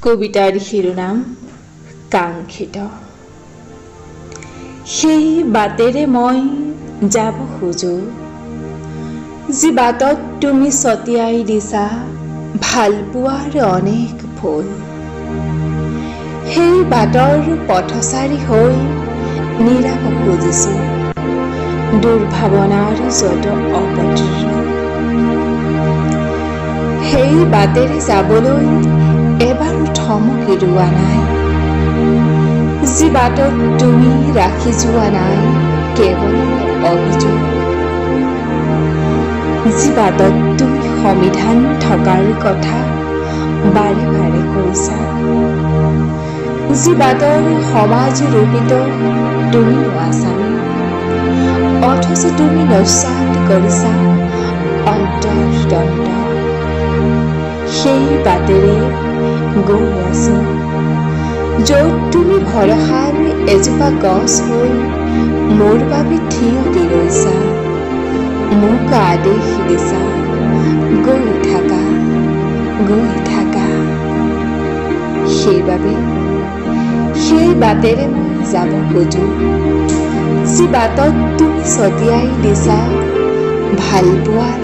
কবিতাৰ শিৰোনাম কাংক্ষিত। সেই বাটেৰে মই যাব খোজো, যি বাটত তুমি ছটিয়াই দিছা ভালপোৱাৰ অনেক ফুল। সেই বাটৰ পথচাৰী হৈ নিৰাব খুজিছো দুৰ্ভাৱনাৰ যত অপতৃণ। সেই বাটেৰে যাবলৈ এবাৰো থমকি ৰোৱা নাই, যি বাটত তুমি ৰাখি যোৱা নাই কেৱল অভিযোগ। যি বাটত তুমি সমিধান থকাৰ কথা বাৰে বাৰে কৈছা, যি বাটৰ সমাজ ৰূপিত তুমি আছামি, অথচ তুমি নস্যাৎ কৰিছা অন্তৰ্দণ্ড। সেই বাটেৰে গৈ আছো, য'ত তুমি ভৰসাৰ এজোপা গছ হৈ মোৰ বাবে থিয় দি ৰৈছা, মোক আদেশ দিছা গৈ থাকা গৈ থাকা। সেইবাবে সেই বাটেৰে মই যাব খোজো, যি বাটত তুমি ছটিয়াই দিছা ভালপোৱাৰ